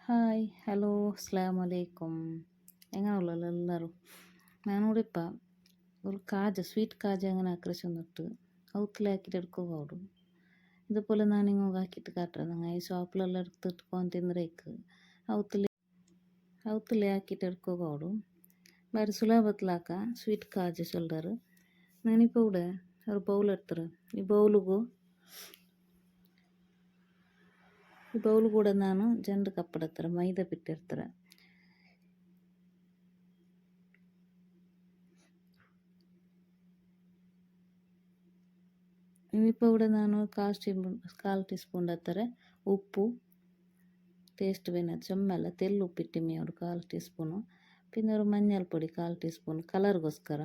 Hi hello ಅಸ್ಸಲಾಮು ಅಲೈಕುಮ್. ಹೆಂಗನಲ್ಲ ಎಲ್ಲರೂ. ನಾನು ನೋಡಿಪ್ಪ ഒരു കാജ സ്വീറ്റ് കാജ അങ്ങനെ ആക്രശന്നിട്ട് ഔത്തിലാക്കിയിട്ട് എടുക്കുക ഇതുപോലെ ഞാനിങ്ങോട്ട് ആക്കിയിട്ട് കാട്ടുறது നിങ്ങൾ ഈ ഷോപ്പിലെല്ലാം എടുത്തിട്ട് പോകാൻ തിന്നറേക്ക് ಔತಲೆ ಹಾಕಿಟ್ಟು എടുക്കുക ಬೇರೆ ಸುಲಭತ್ಲಾಕ ಸ್ವೀಟ್ ಕಾಜ ಶೋಲ್ಡರ್ ನಾನಿപ്പോൾ ഇവിടെ ഒരു ബൗൾ എടുത്തിട്ട് ಈ ಬೌಲ್ ಕೂಡ ನಾನು ಜಂಡು ಕಪ್ಪಡತ್ತರ ಮೈದಾ ಬಿಟ್ಟಿರ್ತಾರೆ ഇപ്പോൾ ഇവിടെ ನಾನು ಕಾಲು ಟೀ ಸ್ಪೂನ್ ಹತ್ತಾರೆ ಉಪ್ಪು ಟೇಸ್ಟ್ ಬೇನೆ ಚೆಮ್ಮೆಲ್ಲ ತೆಲ್ಲು ಉಪ್ಪಿಟ್ಟಿಮ್ಮಿ ಅವರು 1/4 ಟೀ ಸ್ಪೂನು പിന്നെ ഒരു മഞ്ഞൾപ്പൊടി 1/4 ಟೀ ಸ್ಪೂನ್ ಕಲರ್ಗೋಸ್ಕರ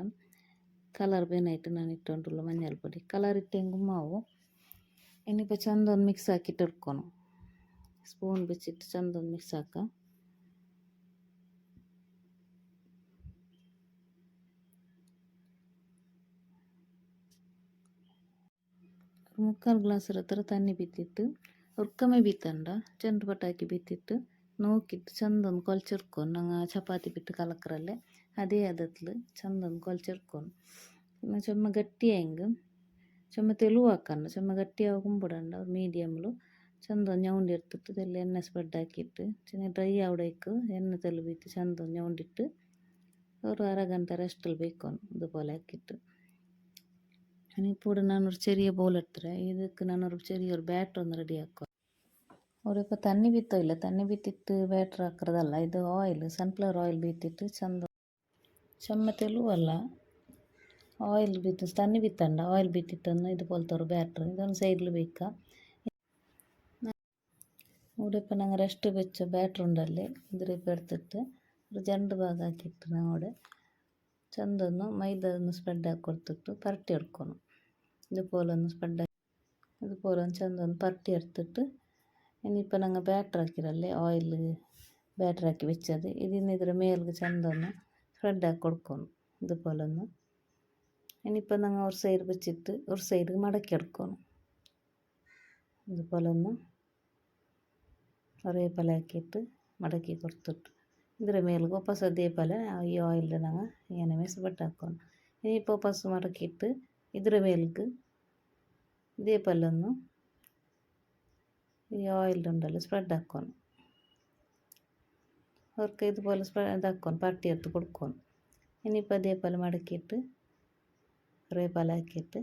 ಕಲರ್ ಬೇನಾയിട്ട് ನಾನು ಇಟ್ಟುಂಟುള്ള മഞ്ഞൾപ്പൊടി ಕಲರ್ ಇಟ್ಟೆಂಗು ಮಾವು ಇನ್ನಿപ്പോൾ ಚಂದ ಒಂದು ಮಿಕ್ಸ್ ಹಾಕಿಟ್ಟು ಇಟ್ಕೊನು ಸ್ಪೂನ್ ಬಿಚ್ಚಿಟ್ಟು ಚಂದ ಒಂದು ಮಿಕ್ಸ್ ಹಾಕ ಮುಕ್ಕಾಲು ಗ್ಲಾಸ್ ಹತ್ರ ತಣ್ಣಿ ಬಿತ್ತಿಟ್ಟು ಉರ್ಕಮೆ ಬಿತ್ತಂಡ ಚೆಂಡು ಪಟಾಕಿ ಬಿತ್ತಿಟ್ಟು ನೋಕಿಟ್ಟು ಚಂದೊಂದು ಕೊಲ್ಚಿರ್ಕೊಂಡು ನಂಗೆ ಚಪಾತಿ ಬಿಟ್ಟು ಕಲಕ್ರಲ್ಲೇ ಅದೇ ಅದತ್ಲು ಚಂದೊಂದು ಕೊಲ್ಚಿರ್ಕೊಂಡು ಇನ್ನು ಚೊಮ್ಮ ಗಟ್ಟಿ ಹೆಂಗೆ ಚೊಮ್ಮ ತೆಲು ಹಾಕಂಡು ಚೊಮ್ಮ ಗಟ್ಟಿ ಆಗುಂಬಿಡಂಡ ಮೀಡಿಯಮ್ಲು ಚಂದೊಂದು ñೌಂಡಿ ಇರ್ತಿತ್ತು ಇದೆಲ್ಲ ಎಣ್ಣೆ ಸ್ಪ್ರೆಡ್ ಹಾಕಿಟ್ಟು ಚೆನ್ನಾಗಿ ಡ್ರೈ ಆವಡೈಕು ಎಣ್ಣೆ ತೆಲು ಬಿತ್ತು ಚಂದೊಂದು ñೌಂಡಿಟ್ಟು ഒരു അരഗಂಟೆ ರೆಸ್ಟಲ್ಲಿ ಬೇಯ್ಕೊಂಡು ഇതുപോലെ ആക്കിയിട്ട് ഇപ്പോൾ ഞാനൊരു ചെറിയ ബൗൾ എടുത്തിട്ട് ಇದಕ್ಕೆ ನಾನೊരു ചെറിയൊരു ಬ್ಯಾಟ್ರ್ ഒന്ന് റെഡി ആക്കുക ಅವರಿപ്പോൾ ತಣ್ಣಿ ಬಿತ್ತೋ ಇಲ್ಲ ತಣ್ಣಿ ಬಿತ್ತಿಟ್ಟು ಬ್ಯಾಟ್ರ್ ಹಾಕ್ರದಲ್ಲ ಇದು ಆಯಿಲ್ ಸನ್ಫ್ಲವರ್ ಆಯಿಲ್ ಬಿತ್ತಿಟ್ಟು ಚಂದ ಚಮ್ಮತೆಲೂ ಅಲ್ಲ ಆಯಿಲ್ ಬಿತ್ತು ತಣ್ಣಿ ಬಿತ್ತಂಡ ಆಯಿಲ್ ಬಿತ್ತಿಟ್ಟನ್ನು ಇದುപോലത്തെ ഒരു ಬ್ಯಾಟ್ರ್ ಇದೊಂದು സൈഡിൽ വെക്കുക ഇവിടെ ഇപ്പോൾ ഞങ്ങൾ റെസ്റ്റ് വെച്ച ಬ್ಯಾಟ್ರ್ ഉണ്ടല്ലേ ഇതിലിപ്പോൾ എടുത്തിട്ട് ഒരു രണ്ട് ഭാഗം ആക്കിയിട്ട് ഞങ്ങളുടെ ചന്തൊന്ന് മൈദ ഒന്ന് സ്പ്രെഡ് ആക്കി കൊടുത്തിട്ട് പരട്ടി എടുക്കണം ഇതുപോലെ ഒന്ന് സ്പ്രെഡ് ഇതുപോലെ ഒന്ന് ചന്തൊന്ന് പരട്ടി എടുത്തിട്ട് ഇനിയിപ്പോൾ ഞങ്ങൾ ಬ್ಯಾಟ್ರ್ ಹಾಕಿರಲ್ಲೇ ಆಯಿಲ್ ಬ್ಯಾಟ್ರ್ ಹಾಕಿ വെച്ചത് ഇതിന് ಇದರ ಮೇಲ್ಗೆ ಚಂದೊಂದು ಸ್ಪ್ರೆಡ್ ಆಗಿ കൊടുക്കണം ഇതുപോലെ ഒന്ന് ഇനിയിപ്പോൾ ഞങ്ങൾ ഒരു സൈഡ് വെച്ചിട്ട് ഒരു സൈഡ് മടക്കി എടുക്കണം ഇതുപോലെ ഒന്ന് ഒരേ പോലെ ആക്കിയിട്ട് മടക്കി കൊടുത്തിട്ട് ಇದರ ಮೇಲ್ಗೆ ವಾಪಸ್ ಅದೇ ಪಲ ಈ ಆಯಿಲ್ ನಾವು ಏನೇ ಮೆಸ್ಬಿಟ್ಟು ಹಾಕೋಣ ಇನಿഇപ്പോൾ ವಾಪಸ್ ಮಡಕಿಟ್ಟು ಇದರ ಮೇಲ್ಗೆ ಇದೇ ಪಲ್ಲನ್ನು ಈ ಆಯಿಲ್ ಉಂಡಲ್ಲ ಸ್ಪ್ರೆಡ್ ಹಾಕೋಣ ಅವ್ರಿಗೆ ಇದುപോലെ ಸ್ಪ್ರೆಡ್ ಹಾಕೋಣ ಪಟ್ಟಿ ಎತ್ತು ಕೊಡ್ಕೊಂಡು ಇನಿപ്പോൾ ಅದೇ ಪಲ ಮಡಕಿಟ್ಟು ഒരേ പല ആക്കിയിട്ട്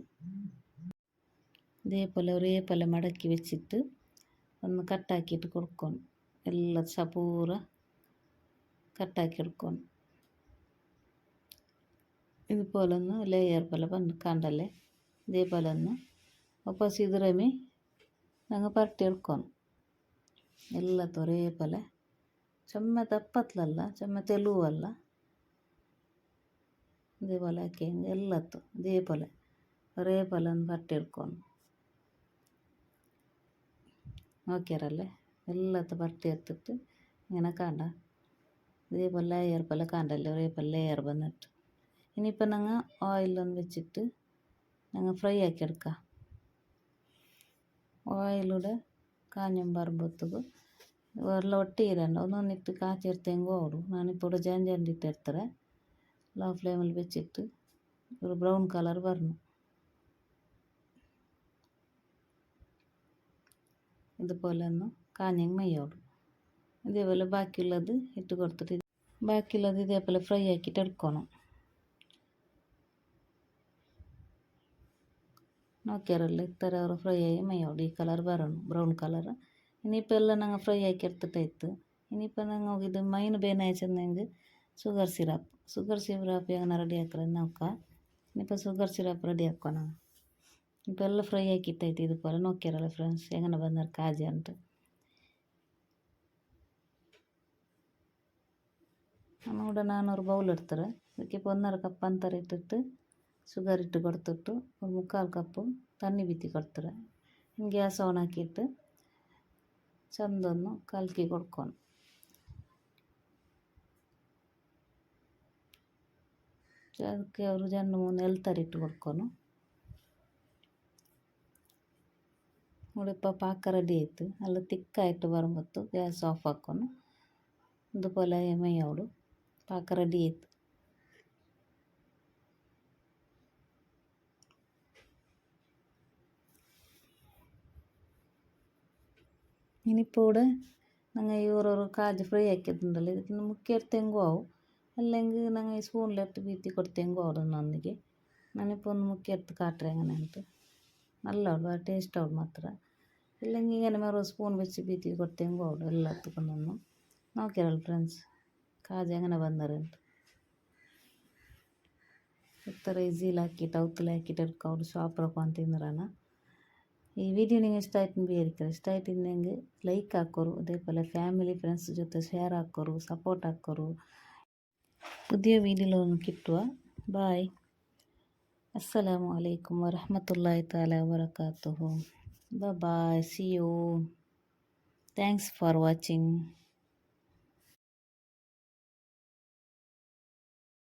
ഇതേപോലെ ഒരേ പല മടക്കി വെച്ചിട്ട് ഒന്ന് കട്ടാക്കിയിട്ട് കൊടുക്കണം എല്ലാം സപൂറ കട്ടാക്കി എടുക്കണം ഇതുപോലെ ഒന്ന് ലെയർ പോലെ ಬಂದು ಕಾಂಡಲ್ಲೇ ഇതേപോലെ ഒന്ന് ವಾಪಸ್ ಇದರಮಿ ഞങ്ങൾ പരട്ടി എടുക്കണം ಎಲ್ಲತ್ತು ഒരേ പോലെ ചുമ്മ ದಪ್ಪತ್ಲಲ್ಲ ಚುಮ್ಮ ತೆಲುವಲ್ಲ ഇതേപോലെ ആക്കി ಎಲ್ಲತ್ತು ഇതേപോലെ ഒരേ പോലെ ഒന്ന് പരട്ടി എടുക്കണം നോക്കിയാറല്ലേ ಎಲ್ಲತ್ತು പരട്ടി എടുത്തിട്ട് ഇങ്ങനെ കാണ്ട ഇതേപോലെ ലെയർ പോലെ കാണ്ടല്ലേ ഒരേ പോലെ ലെയർ വന്നിട്ട് ഇനിയിപ്പോൾ ഞങ്ങൾ ഓയിലൊന്ന് വെച്ചിട്ട് ഞങ്ങൾ ഫ്രൈ ആക്കി എടുക്കാം ഓയിലൂടെ കാഞ്ഞും ಬರುമ്പോತ್ತಿಗೆ ಎಲ್ಲ ಒಟ್ಟಿಗೆ ಇರണ്ട ಒಂದೊಂದಿಟ್ಟು ಕಾಚಿರ್ತೆಂಗು ಅವರು ನಾನಿപ്പോൾ ഇവിടെ ಜಂಜಂಡಿಟ್ಟು ಇರ್ತಾರೆ ಲೋ ಫ್ಲೇಮಲ್ಲಿ വെച്ചിട്ട് ഒരു ബ്രൗൺ കളർ വരണം ഇതുപോലെ ഒന്ന് കാഞ്ഞങ്ങ് മയ്യോಡು ഇതേപോലെ ബാക്കിയുള്ളത് ഇട്ട് കൊടുത്തിട്ട് ബാക്കിയുള്ളത് ഇതേപോലെ ഫ്രൈ ആക്കിയിട്ട് എടുക്കണം നോക്കിയാറല്ലേ ഇത്ര ಅವರು ಫ್ರೈ ಆಗಿ ಮೈಯೋಡು ಈ ಕಲರ್ ಬರೋಣ ಬ್ರೌನ್ ಕಲರ್ ಇನಿപ്പോൾ ಎಲ್ಲ ನಂಗೆ ಫ್ರೈ ಆಗಿ എടുത്തിട്ടാಯ್ತು ഇനിയിപ്പോൾ ನಂಗೆ ಇದು ಮೈನ್ ಬೇನಾಯಿ ಚೆನ್ನಂಗೆ ಶುಗರ್ ಸಿರಪ್ ಹೆಂಗೆ ರೆಡಿ ಹಾಕ್ರೆ ನೋക്കാം ഇനിയിപ്പോൾ ಶುಗರ್ ಸಿರಪ್ ರೆಡಿ ಹಾಕೋಣ ഇപ്പോൾ ಎಲ್ಲ ಫ್ರೈ ಆಕಿತ್ತಾಯ್ತು ಇದುപോലെ നോക്കിയാറಲ್ಲ ಫ್ರೆಂಡ್ಸ್ ಹೆಂಗನ ಬಂದಾರ ಕಾಜಿ ಅಂತ നമ്മുടെ 400 ಬೌಲ್ എടുത്തിട്ട് ಇದಕ್ಕಿപ്പോൾ 1.5 ಕಪ್ ಅಂತರ ಇಟ್ಟಿಟ್ಟು ಶುಗರ್ ಇಟ್ಟು കൊടുത്തിട്ട് ഒരു 3/4 കപ്പ് ತಣ್ಣಿ ಬಿತ್ತಿ ಕೊಡ್ತಾರೆ ಗ್ಯಾಸ್ ಆನ್ ಹಾಕಿಟ್ಟು ಚಂದೊಂದು ಕಲಕಿ ಕೊಡ್ಕೊಂಡು ಅದಕ್ಕೆ ಅವರು 2-3 ಎಳ್ತಾರೆ ಇಟ್ಟು ಕೊಡ್ಕೊಂಡು ನೋಡಿಪ್ಪ ಪಾಕ ರೆಡಿ ಆಯಿತು ಅಲ್ಲ ತಿಕ್ಕಾಯಿಟ್ಟು ಬರುമ്പತ್ತು ಗ್ಯಾಸ್ ಆಫ್ ಹಾಕ್ಕೊಂಡು ದುಪಲ ಎಮಯ್ಯವಡು ಪಾಕ ರೆಡಿ ಆಯ್ತು. ഇനിയിപ്പോൾ ഞങ്ങൾ ഇവരൊരു കാജ് ഫ്രൈ ആക്കിയിട്ടുണ്ടല്ലോ, ഇതിന് മുക്കിയിട്ട് തെങ്ങും ആവും, അല്ലെങ്കിൽ ഞങ്ങൾ ഈ സ്പൂണിലിട്ട് ബീത്തി കൊടുത്തെങ്കും ആവും നന്നിಗೆ. ഞാനിപ്പോൾ ഒന്ന് മുക്കിയെടുത്ത് കാട്ടರೆ എങ്ങനെ ಅಂತ. നല്ല ಅವಳು ಟೇಸ್ಟ್ ಅವಳು ಮಾತ್ರ. ಇല്ലെങ്കിൽ ഇങ്ങനെ വേറെ സ്പൂൺ വെച്ച് ബീത്തി കൊടുത്തെങ്കും അവಳು എല്ലാത്തുക്കൊണ്ടൊന്നും നോക്കിയാൽ ഫ്രണ്ട്സ് കാജ് എങ്ങനെ ಬಂದರಂತ. എത്ര ഈസിയിലാക്കിയിട്ട് ಔತಲಾಕಿಟ್ಟು എടുക്കാവുള്ളൂ ഷോപ്പറൊക്കെ ಅಂತ ತಿಂದ್ರಾನ. ಈ ವಿಡಿಯೋ ನಿಮಗೆ ಇಷ್ಟ ಆಯ್ತು ವಿಚಾರಿಸ್ತಾರೆ. ಇಷ್ಟ ಆಯ್ತಿದ್ದಂಗೆ ಲೈಕ್ ಹಾಕೋರು, അതേപോലെ ಫ್ಯಾಮಿಲಿ ಫ್ರೆಂಡ್ಸ್ ಜೊತೆ ಶೇರ್ ಹಾಕೋರು, ಸಪೋರ್ಟ್ ಹಾಕೋರು. പുതിയ വീഡിയോയിൽ കിട്ടുക. ಬಾಯ್. ಅಸ್ಸಲಾಮು ಅಲೈಕುಂ ವರಹಮತುಲ್ಲಾಹಿ ತಾಲಾ ವಬರಕಾತುಹು. Bye. See you. Thanks for watching.